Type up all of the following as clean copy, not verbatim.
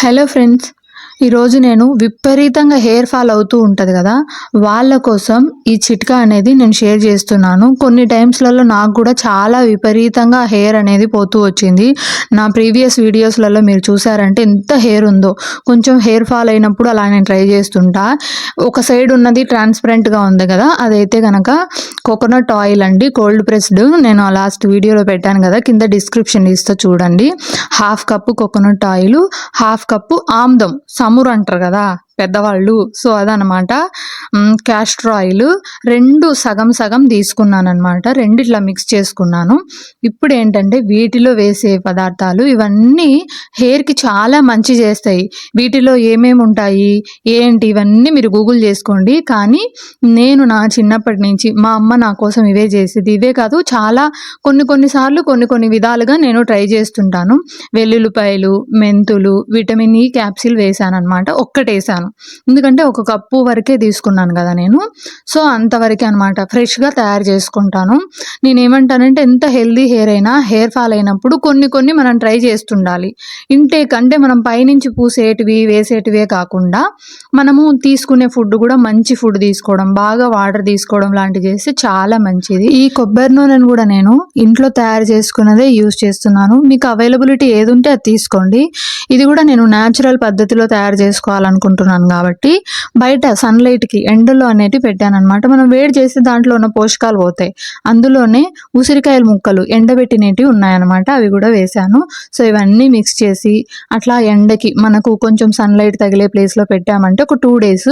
Hello friends, ఈరోజు నేను విపరీతంగా హెయిర్ ఫాల్ అవుతూ ఉంటుంది కదా, వాళ్ళ కోసం ఈ చిట్కా అనేది నేను షేర్ చేస్తున్నాను. కొన్ని టైమ్స్లలో నాకు కూడా చాలా విపరీతంగా హెయిర్ అనేది పోతూ వచ్చింది. నా ప్రీవియస్ వీడియోస్లలో మీరు చూసారంటే ఎంత హెయిర్ ఉందో. కొంచెం హెయిర్ ఫాల్ అయినప్పుడు అలా నేను ట్రై చేస్తుంటా. ఒక సైడ్ ఉన్నది ట్రాన్స్పరెంట్గా ఉంది కదా, అదైతే కనుక కోకోనట్ ఆయిల్ అండి, కోల్డ్ ప్రెస్డ్. నేను లాస్ట్ వీడియోలో పెట్టాను కదా, కింద డిస్క్రిప్షన్ ఇస్తా చూడండి. Half cup coconut oil, half cup ఆమ్దం, సమురు అంటారు కదా పెద్దవాళ్ళు, సో అదనమాట. క్యాస్టర్ ఆయిల్ రెండు సగం సగం తీసుకున్నాను అనమాట. రెండు ఇట్లా మిక్స్ చేసుకున్నాను. ఇప్పుడు ఏంటంటే వీటిలో వేసే పదార్థాలు ఇవన్నీ హెయిర్కి చాలా మంచి చేస్తాయి. వీటిలో ఏమేమి ఉంటాయి ఏంటి ఇవన్నీ మీరు గూగుల్ చేసుకోండి. కానీ నేను నా చిన్నప్పటి నుంచి మా అమ్మ నా కోసం ఇవే చేసేది. ఇవే కాదు, చాలా కొన్నిసార్లు కొన్ని విధాలుగా నేను ట్రై చేస్తుంటాను. వెల్లుల్లిపాయలు, మెంతులు, విటమిన్ ఈ క్యాప్సిల్ వేసాను అనమాట. ఒక్కటేసాను, ఎందుకంటే ఒక కప్పు వరకే తీసుకున్నాను కదా నేను. సో అంతవరకే అనమాట. ఫ్రెష్గా తయారు చేసుకుంటాను. నేనేమంటానంటే ఎంత హెల్దీ హెయిర్ అయినా హెయిర్ ఫాల్ అయినప్పుడు కొన్ని మనం ట్రై చేస్తుండాలి. ఇంటేక్ అంటే మనం పైనుంచి పూసేటివి వేసేటివే కాకుండా మనము తీసుకునే ఫుడ్ కూడా మంచి ఫుడ్ తీసుకోవడం, బాగా వాటర్ తీసుకోవడం లాంటివి చేస్తే చాలా మంచిది. ఈ కొబ్బరి నూనెను కూడా నేను ఇంట్లో తయారు చేసుకున్నదే యూజ్ చేస్తున్నాను. మీకు అవైలబిలిటీ ఏది ఉంటే అది తీసుకోండి. ఇది కూడా నేను న్యాచురల్ పద్ధతిలో తయారు చేసుకోవాలనుకుంటున్నాను కాబట్టి బయట సన్లైట్కి ఎండలో అనేటివి పెట్టానమాట. మనం వేడి చేసి దాంట్లో ఉన్న పోషకాలు పోతాయి. అందులోనే ఉసిరికాయల ముక్కలు ఎండబెట్టినవి ఉన్నాయన్నమాట, అవి కూడా వేశాను. సో ఇవన్నీ మిక్స్ చేసి అట్లా ఎండకి మనకు కొంచెం సన్లైట్ తగిలే ప్లేస్లో పెట్టామంటే ఒక 2 days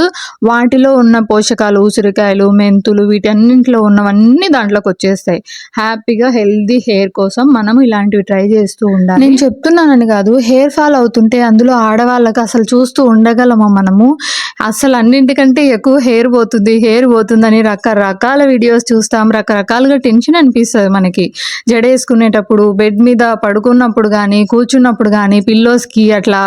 వాటిలో ఉన్న పోషకాలు, ఉసిరికాయలు, మెంతులు, వీటన్నింటిలో ఉన్నవన్నీ దాంట్లోకి వచ్చేస్తాయి. హ్యాపీగా హెల్దీ హెయిర్ కోసం మనం ఇలాంటివి ట్రై చేస్తూ ఉండాలి. నేను చెప్తున్నానని కాదు, హెయిర్ ఫాల్ అవుతుంటే అందులో ఆడవాళ్ళకి అసలు చూస్తూ ఉండగలమా మనము? అసలు అన్నింటికంటే ఎక్కువ హెయిర్ పోతుందని రకరకాల వీడియోస్ చూస్తాం. రకరకాలుగా టెన్షన్ అనిపిస్తుంది మనకి. జడేసుకునేటప్పుడు, బెడ్ మీద పడుకున్నప్పుడు కానీ, కూర్చున్నప్పుడు కానీ, పిల్లోస్కి అట్లా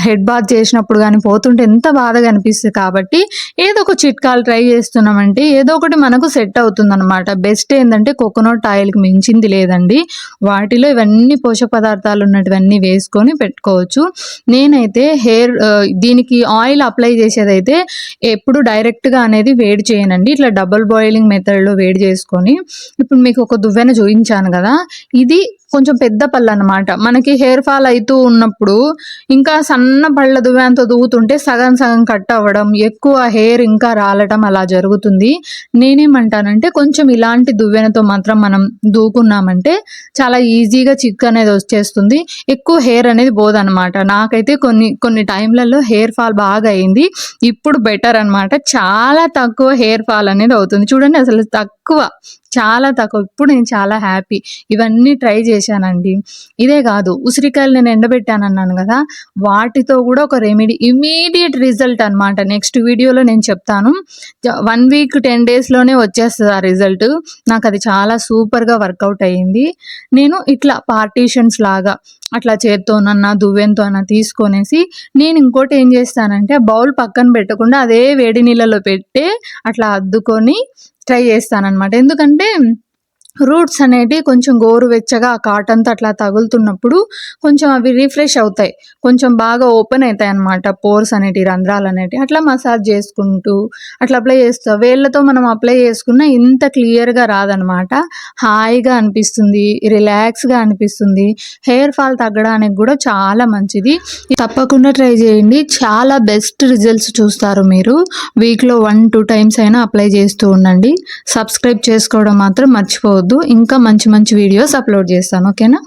హెడ్ బాత్ చేసినప్పుడు కానీ పోతుంటే ఎంత బాధగా అనిపిస్తుంది. కాబట్టి ఏదో ఒక చిట్కాలు ట్రై చేస్తున్నామంటే ఏదో ఒకటి మనకు సెట్ అవుతుంది అనమాట. బెస్ట్ ఏంటంటే కోకోనట్ ఆయిల్కి మించింది లేదండి. వాటిలో ఇవన్నీ పోషక పదార్థాలు ఉన్నటువన్నీ వేసుకొని పెట్టుకోవచ్చు. నేనైతే దీనికి ఆయిల్ అప్లై చేసేదైతే ఎప్పుడు డైరెక్ట్గా అనేది వేడి చేయనండి. ఇట్లా డబుల్ బాయిలింగ్ మెథడ్లో వేడి చేసుకొని, ఇప్పుడు మీకు ఒక దువ్వెన చూపించాను కదా, ఇది కొంచెం పెద్ద పళ్ళు అనమాట. మనకి హెయిర్ ఫాల్ అవుతూ ఉన్నప్పుడు ఇంకా సన్న పళ్ళ దువ్వెనతో దూవుతుంటే సగం సగం కట్ అవ్వడం, ఎక్కువ హెయిర్ ఇంకా రాలటం అలా జరుగుతుంది. నేనేమంటానంటే కొంచెం ఇలాంటి దువ్వెనతో మాత్రం మనం దూకున్నామంటే చాలా ఈజీగా చిక్ అనేది వచ్చేస్తుంది. ఎక్కువ హెయిర్ అనేది పోదనమాట. నాకైతే కొన్ని టైంలలో హెయిర్ ఫాల్ బాగా అయింది. ఇప్పుడు బెటర్ అనమాట. చాలా తక్కువ హెయిర్ ఫాల్ అనేది అవుతుంది. చూడండి, అసలు చాలా తక్కువ. ఇప్పుడు నేను చాలా హ్యాపీ. ఇవన్నీ ట్రై చేశానండి. ఇదే కాదు, ఉసిరికాయలు నేను ఎండబెట్టాను అన్నాను కదా, వాటితో కూడా ఒక రెమెడీ, ఇమీడియట్ రిజల్ట్ అనమాట. నెక్స్ట్ వీడియోలో నేను చెప్తాను. 1 week 10 daysలోనే వచ్చేస్తుంది ఆ రిజల్ట్. నాకు అది చాలా సూపర్గా వర్కౌట్ అయ్యింది. నేను ఇట్లా పార్టీషన్స్ లాగా అట్లా చేత్తోనన్నా దువ్వెనతోనన్నా తీసుకొనేసి నేను ఇంకోటి ఏం చేస్తానంటే బౌల్ పక్కన పెట్టకుండా అదే వేడి నీళ్ళలో పెట్టి అట్లా అద్దుకొని ట్రై చేస్తానన్నమాట. ఎందుకంటే రూట్స్ అనేటివి కొంచెం గోరువెచ్చగా ఆ కాటన్తో అట్లా తగులుతున్నప్పుడు కొంచెం అవి రిఫ్రెష్ అవుతాయి, కొంచెం బాగా ఓపెన్ అవుతాయి అన్నమాట. పోర్స్ అనేటివి, రంధ్రాలు అనేటివి అట్లా మసాజ్ చేసుకుంటూ అట్లా అప్లై చేస్తా. వేళ్ళతో మనం అప్లై చేసుకున్న ఇంత క్లియర్గా రాదనమాట. హాయిగా అనిపిస్తుంది, రిలాక్స్గా అనిపిస్తుంది. హెయిర్ ఫాల్ తగ్గడానికి కూడా చాలా మంచిది. తప్పకుండా ట్రై చేయండి. చాలా బెస్ట్ రిజల్ట్స్ చూస్తారు మీరు. వీక్లో 1-2 times అయినా అప్లై చేస్తూ ఉండండి. సబ్స్క్రైబ్ చేసుకోవడం మాత్రం మర్చిపోవద్దు. ఇంకా మంచి వీడియోస్ అప్లోడ్ చేస్తాను. ఓకేనా?